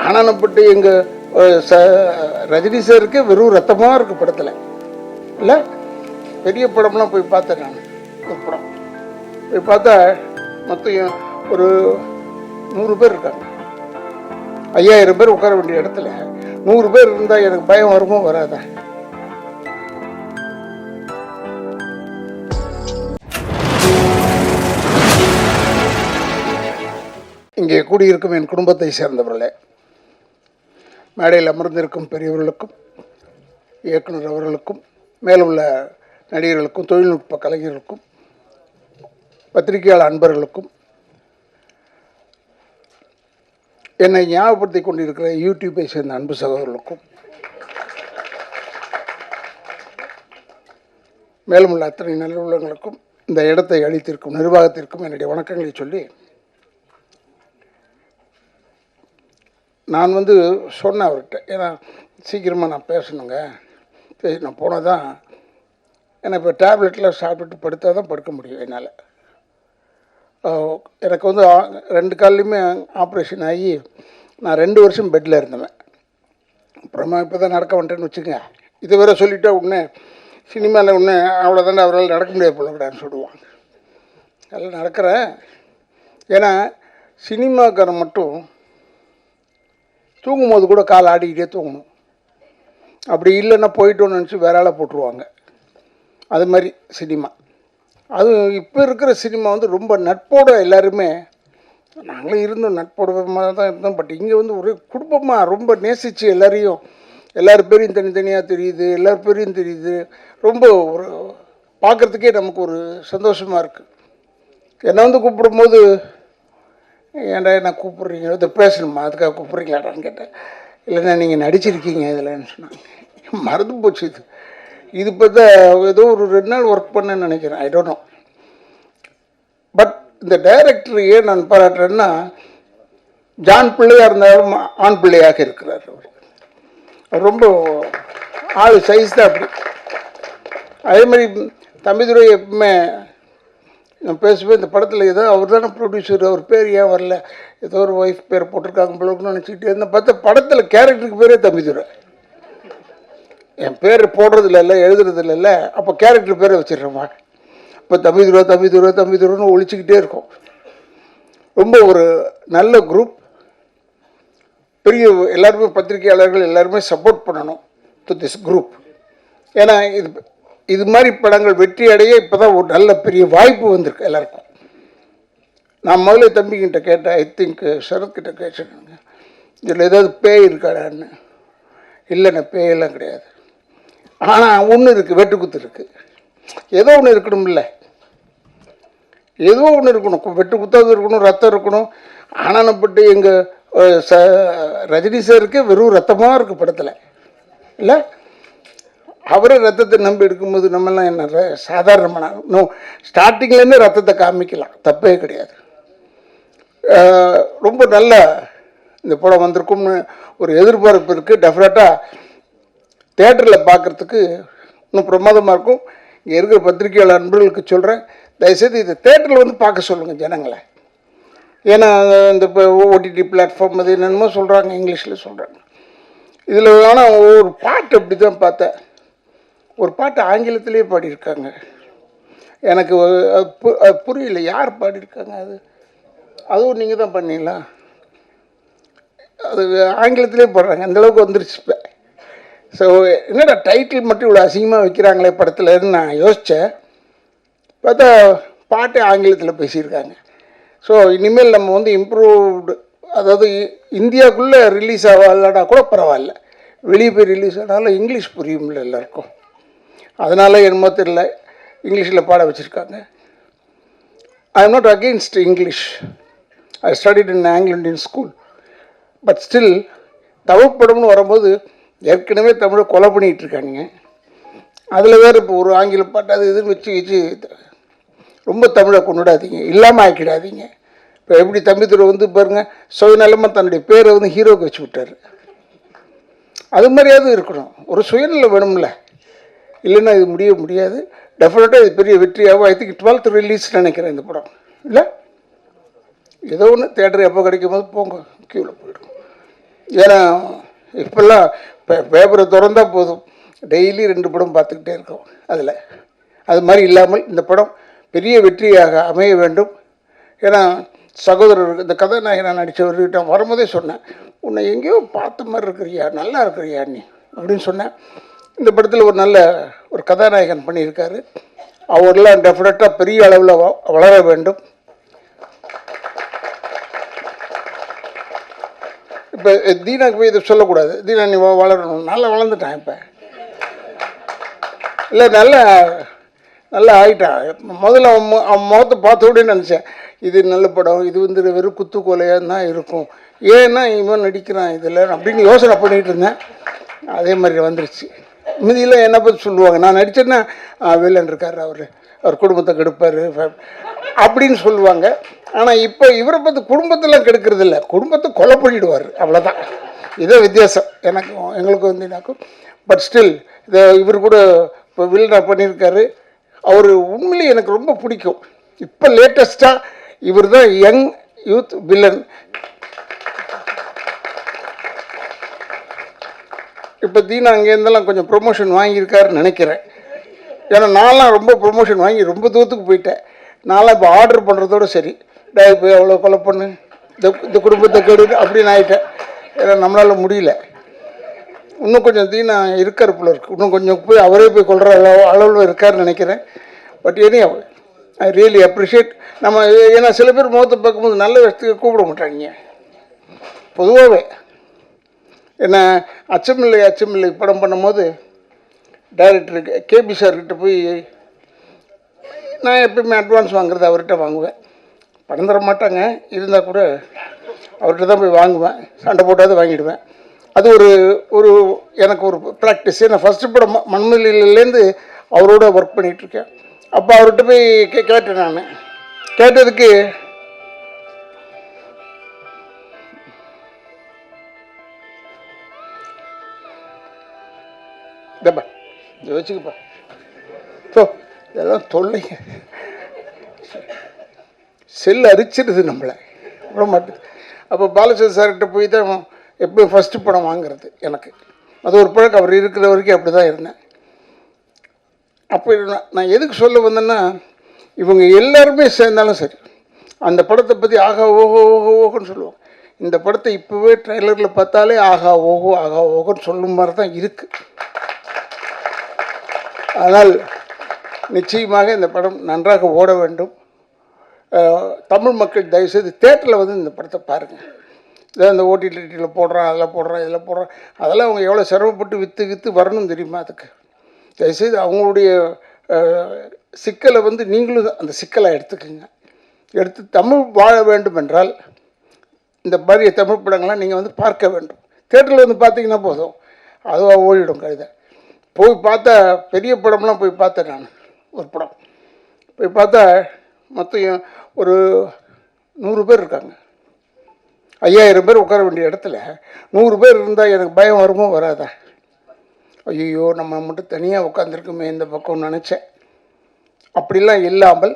ஆனானப்பட்டு எங்கள் ரஜினி சாருக்கு வெறும் ரத்தமாக இருக்குது படத்தில். இல்லை பெரிய படம்லாம் போய் பார்த்தேன் நான். ஒரு படம் போய் பார்த்தா மொத்தம் ஒரு 100 பேர் இருக்காங்க. 5000 பேர் உட்கார வேண்டிய இடத்துல 100 பேர் இருந்தால் எனக்கு பயம் வருமோ வராதா? இங்கே கூடியிருக்கும் என் குடும்பத்தை சேர்ந்தவர்களே, மேடையில் அமர்ந்திருக்கும் பெரியவர்களுக்கும், இயக்குனர் அவர்களுக்கும், மேலுள்ள நடிகர்களுக்கும், தொழில்நுட்ப கலைஞர்களுக்கும், பத்திரிகையாளர் அன்பர்களுக்கும், என்னை ஞாபகப்படுத்தி கொண்டிருக்கிற யூடியூப்பை சேர்ந்த அன்பு சகோதரர்களுக்கும், மேலும் உள்ள அத்தனை நல்லுள்ளங்களுக்கும், இந்த இடத்தை அளித்திருக்கும் நிர்வாகத்திற்கும் என்னுடைய வணக்கங்களை சொல்லி, நான் சொன்னேன் அவர்கிட்ட, ஏன்னா சீக்கிரமாக நான் பேசணுங்க, நான் போனால் தான் ஏன்னா இப்போ டேப்லெட்டில் சாப்பிட்டுட்டு படுத்தா தான் படுக்க முடியும் என்னால். எனக்கு 2 கால்லையுமே ஆப்ரேஷன் ஆகி நான் 2 வருஷம் பெட்டில் இருந்தேன். அப்புறமா இப்போ தான் நடக்க வந்துட்டேன்னு வச்சுக்கோங்க. இது வேறு சொல்லிவிட்டா உடனே சினிமாவில் ஒன்று அவ்வளோதானே அவரால் நடக்க முடியாது போலக்கூடாதுன்னு சொல்லுவாங்க. அதெல்லாம் நடக்கிறேன். ஏன்னா சினிமாக்காரன் மட்டும் தூங்கும்போது கூட கால் ஆடிக்கிட்டே தூங்கணும். அப்படி இல்லைன்னா போயிட்டோன்னு நினச்சி வேற ஆளை போட்டுருவாங்க. அது மாதிரி சினிமா. அது இப்போ இருக்கிற சினிமா ரொம்ப நட்போடு எல்லாருமே, நாங்களும் இருந்தோம் நட்போட தான் இருந்தோம். பட் இங்கே ஒரு குடும்பமாக ரொம்ப நேசித்து எல்லார் பேரையும் தனித்தனியாக தெரியுது, எல்லார் பேரையும் தெரியுது. ரொம்ப ஒரு பார்க்குறதுக்கே நமக்கு ஒரு சந்தோஷமாக இருக்குது. என்னை கூப்பிடும்போது, ஏன்டா என்ன கூப்பிட்றீங்க, இதை பேசணுமா, அதுக்காக கூப்பிட்றீங்களாடான்னு கேட்டேன். இல்லைன்னா நீங்கள் நடிச்சிருக்கீங்க இதில்ன்னு சொன்னாங்க. மறந்து போச்சு. இது பார்த்தா ஏதோ ஒரு 2 நாள் ஒர்க் பண்ணேன்னு நினைக்கிறேன். I don't know. பட் இந்த டைரக்டர் ஏன் நான் பாராட்டுறேன்னா, ஜான் பிள்ளையாக இருந்தாலும் ஆண் பிள்ளையாக இருக்கிறார். அவர் ரொம்ப ஆள் சைஸ் தான் அப்படி. அதே மாதிரி தம்பிதுரை எப்பவுமே நான் பேசுவேன், இந்த படத்தில் ஏதோ அவர் தானே ப்ரொடியூசர், அவர் பேர் ஏன் வரல, ஏதோ ஒரு ஒய்ஃப் பேர் போட்டிருக்காங்க பிள்ளைன்னு நினச்சிக்கிட்டே இருந்தேன். பார்த்தா படத்தில் கேரக்டருக்கு பேரே தம்பிதுரை. என் பேர் போடுறதில்ல, இல்லை எழுதுறதில்ல, இல்லை அப்போ கேரக்டர் பேரை வச்சிடுறோமா. இப்போ தம்பிதுரைன்னு ஒழிச்சிக்கிட்டே இருக்கும். ரொம்ப ஒரு நல்ல குரூப். பெரிய எல்லாருமே பத்திரிகையாளர்கள் எல்லாருமே சப்போர்ட் பண்ணணும் டு திஸ் குரூப். ஏன்னா இது மாதிரி படங்கள் வெற்றி அடைய இப்போ தான் ஒரு நல்ல பெரிய வாய்ப்பு வந்திருக்கு எல்லாருக்கும். நான் முதல்ல தம்பிக்கிட்ட கேட்டேன், ஐ திங்க் சரத்கிட்ட கேட்டேங்க, இதில் ஏதாவது பேய் இருக்காடான்னு. இல்லைண்ணே பேயெல்லாம் கிடையாது. ஆனால் ஒன்று இருக்குது, வெட்டுக்குத்து இருக்குது. ஏதோ ஒன்று இருக்கணும்ல, ஏதோ ஒன்று இருக்கணும். வெட்டுக்குத்தாவது இருக்கணும், ரத்தம் இருக்கணும். ஆனானப்பட்டு எங்கள் ரஜினி சாருக்கு வெறும் ரத்தமாக இருக்குது படத்தில். இல்லை அவரே ரத்தத்தை நம்பி எடுக்கும்போது நம்மெல்லாம் என்ன சாதாரணமான ஸ்டார்டிங்லேருந்து ரத்தத்தை காமிக்கலாம், தப்பே கிடையாது. ரொம்ப நல்ல இந்த படம் வந்திருக்கும்னு ஒரு எதிர்பார்ப்பு இருக்குது. டெஃபினட்டாக தேட்டரில் பார்க்குறதுக்கு இன்னும் பிரமாதமாக இருக்கும். இங்கே இருக்கிற பத்திரிகையாளர் நண்பர்களுக்கு சொல்கிறேன், தயவுசெய்து இதை தேட்டரில் பார்க்க சொல்லுங்கள் ஜனங்களை. ஏன்னா இந்த இப்போ ஓடிடி பிளாட்ஃபார்ம் அது என்னென்னமோ சொல்கிறாங்க, இங்கிலீஷில் சொல்கிறாங்க. இதில் ஆனால் ஒரு பாட்டு அப்படி தான் பார்த்தேன். ஒரு பாட்டு ஆங்கிலத்திலே பாடியிருக்காங்க. எனக்கு புரியல யார் பாடியிருக்காங்க. அதுவும் நீங்கள் தான் பண்ணீங்களா? அது ஆங்கிலத்திலே பாடுறாங்க. அந்தளவுக்கு வந்துருச்சு இப்போ. ஸோ என்னடா டைட்டில் மட்டும் இவ்வளோ அசிங்கமாக வைக்கிறாங்களே படத்துலன்னு நான் யோசித்தேன். பார்த்தா பாட்டு ஆங்கிலத்தில் பேசியிருக்காங்க. ஸோ இனிமேல் நம்ம இம்ப்ரூவ்டு, அதாவது இந்தியாவுக்குள்ளே ரிலீஸ் ஆகலனா கூட பரவாயில்ல, வெளியே போய் ரிலீஸ் ஆனாலும் இங்கிலீஷ் புரியும்ல எல்லாருக்கும். அதனால் என்னமோ தெரியல இங்கிலீஷில் பாட வச்சுருக்காங்க. I am not against English. I studied in Anglo Indian school. But still Tamil படம்னு வரும்போது ஏற்கனவே தமிழை கொலை பண்ணிகிட்டு இருக்காங்க. அதில் வேறு இப்போ ஒரு ஆங்கில பாட்டு அது இதுன்னு வச்சு ரொம்ப தமிழை கொண்டுடாதீங்க, இல்லாமல் ஆக்கிடாதீங்க. இப்போ எப்படி தம்பிதுரை பாருங்கள், சுயநலமாக தன்னுடைய பேரை ஹீரோவுக்கு வச்சு விட்டார். அது மாதிரியாவது இருக்கணும், ஒரு சுயநலம் வேணும்ல. இல்லைன்னா இது முடியாது. டெஃபினட்டாக இது பெரிய வெற்றியாகும். ஐ திங்க் 12th ரிலீஸ் நினைக்கிறேன் இந்த படம். இல்லை ஏதோ ஒன்று தேட்டர் எப்போ கிடைக்கும் போது போங்க, க்யூவில் போயிடும். ஏன்னா இப்போல்லாம் பேப்பரை திறந்தா போதும், டெய்லி 2 படம் பார்த்துக்கிட்டே இருக்கோம். அதில் அது மாதிரி இல்லாமல் இந்த படம் பெரிய வெற்றியாக அமைய வேண்டும். ஏன்னா சகோதரர் இந்த கதாநாயகனாக நடித்தவர்கிட்ட வரும்போதே சொன்னேன், உன்னை எங்கேயோ பார்த்த மாதிரி இருக்கிறியா, நல்லா இருக்கிறியா நீ அப்படின்னு சொன்னேன். இந்த படத்தில் ஒரு நல்ல ஒரு கதாநாயகன் பண்ணியிருக்காரு. அவரெல்லாம் டெஃபினட்டாக பெரிய அளவில் வளர வேண்டும். இப்போ தீனாக்கு போய் இதை சொல்லக்கூடாது, தீனா நீ வளரணும், நல்லா வளர்ந்துட்டான் இப்போ, இல்லை நல்லா ஆகிட்டான். முதல்ல அவன் முகத்தை பார்த்த உடனே நினச்சேன், இது நல்ல படம், இது வந்து வெறும் குத்துக்கோலையாக தான் இருக்கும், ஏன்னா இவன் நடிக்கிறான் இதில் அப்படின்னு யோசனை பண்ணிகிட்டு இருந்தேன். அதே மாதிரி வந்துருச்சு. மீதியில் என்ன பற்றி சொல்லுவாங்க, நான் நடித்தேன்னா வில்லன் இருக்கார், அவர் குடும்பத்தை கெடுப்பார் அப்படின்னு சொல்லுவாங்க. ஆனால் இப்போ இவரை பார்த்து குடும்பத்தெல்லாம் கெடுக்கிறது இல்லை, குடும்பத்தை கொலை பண்ணிவிடுவார், அவ்வளோதான். இதே வித்தியாசம் எங்களுக்கு வந்தீங்கன்னாக்கும். பட் ஸ்டில் இவர் கூட இப்போ வில்லனாக பண்ணியிருக்காரு. அவர் உண்மையிலே எனக்கு ரொம்ப பிடிக்கும். இப்போ லேட்டஸ்ட்டாக இவர் தான் யங் யூத் வில்லன். இப்போ தீனா அங்கேருந்தெல்லாம் கொஞ்சம் ப்ரொமோஷன் வாங்கியிருக்காருன்னு நினைக்கிறேன். ஏன்னா நான்லாம் ரொம்ப ப்ரொமோஷன் வாங்கி ரொம்ப தூரத்துக்கு போயிட்டேன். நான்லாம் இப்போ ஆர்டர் பண்ணுறதோடு சரி, போய் அவ்வளோ கொலை பண்ணு, இந்த குடும்பத்தை கெடு அப்படின்னு ஆகிட்டேன். ஏன்னா நம்மளால் முடியல. இன்னும் கொஞ்சம் தீனா இருக்கார் போல இருக்கு, இன்னும் கொஞ்சம் போய் அவரே போய் கொள்கிற அளவில் இருக்காருன்னு நினைக்கிறேன். But any I really appreciate. நம்ம ஏன்னா சில பேர் முகத்தை பார்க்கும்போது நல்ல விஷயத்துக்கு கூப்பிட மாட்டாங்க பொதுவாகவே. என்ன அச்சமில்லை படம் பண்ணும்போது டைரக்டருக்கு கேபி சார்கிட்ட போய் நான் எப்பயுமே அட்வான்ஸ் வாங்குறது அவர்கிட்ட வாங்குவேன். படம் தர மாட்டாங்க, இருந்தால் கூட அவர்கிட்ட தான் போய் வாங்குவேன், சண்டை போட்டாவது வாங்கிடுவேன். அது ஒரு எனக்கு ஒரு ப்ராக்டிஸ். நான் ஃபஸ்ட்டு படம் மண்மொழியிலேருந்து அவரோட ஒர்க் பண்ணிகிட்ருக்கேன். அப்போ அவர்கிட்ட போய் கேட்டேன். நான் கேட்டதுக்கு இதப்பா இதை வச்சுக்கப்பா, ஸோ இதெல்லாம் தொல்லைங்க, செல் அரிச்சிடுது நம்மளை விட மாட்டேது. அப்போ பாலச்சந்திர சார்கிட்ட போய் தான் எப்போயும் ஃபஸ்ட்டு படம் வாங்கிறது எனக்கு. அது ஒரு பழக்கம், அவர் இருக்கிற வரைக்கும் அப்படி தான் இருந்தேன். அப்போ நான் எதுக்கு சொல்ல வந்தேன்னா, இவங்க எல்லாருமே சேர்ந்தாலும் சரி அந்த படத்தை பற்றி ஆகா ஓஹோ ஓஹோ ஓஹோன்னு சொல்லுவாங்க. இந்த படத்தை இப்போவே ட்ரெய்லரில் பார்த்தாலே ஆகா ஓஹோன்னு சொல்லும் மாதிரி தான் இருக்குது. அதனால் நிச்சயமாக இந்த படம் நன்றாக ஓட வேண்டும். தமிழ் மக்கள் தயவுசெய்து தேட்டரில் வந்து இந்த படத்தை பாருங்கள். இதை இந்த ஓடிடியில் போடுறான், அதில் போடுறான், இதில் போடுறான், அதெல்லாம் அவங்க எவ்வளோ சிரமப்பட்டு விற்று வரணும் தெரியுமா? அதுக்கு தயவுசெய்து அவங்களுடைய சிக்கலை வந்து நீங்களும் அந்த சிக்கலை எடுத்துக்கோங்க. எடுத்து தமிழ் வாழ வேண்டும் என்றால் இந்த மாதிரி தமிழ் படங்கள்லாம் நீங்கள் வந்து பார்க்க வேண்டும். தேட்டரில் வந்து பார்த்தீங்கன்னா போதும், அதுவாக ஓடிடும் கழுதை. போய் பார்த்தா பெரிய படம்லாம் போய் பார்த்தேன் நான். ஒரு படம் போய் பார்த்தா மொத்தம் ஒரு 100 பேர் இருக்காங்க. 5000 பேர் உட்கார வேண்டிய இடத்துல 100 பேர் இருந்தால் எனக்கு பயம் வருமோ வராதா? ஐயோ நம்ம மட்டும் தனியாக உட்காந்துருக்குமே இந்த பக்கம்னு நினச்சேன். அப்படிலாம் இல்லாமல்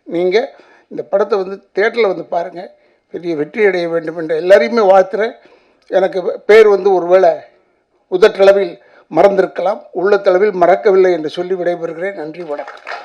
நீங்கள் இந்த படத்தை வந்து தேட்டரில் வந்து பாருங்கள், பெரிய வெற்றி அடைய வேண்டும் என்று எல்லாரையுமே வாழ்த்துறேன். எனக்கு பேர் வந்து ஒருவேளை உதட்டளவில் மறந்திருக்கலாம், உள்ளத்தளவில் மறக்கவில்லை என்று சொல்லி விடைபெறுகிறேன். நன்றி, வணக்கம்.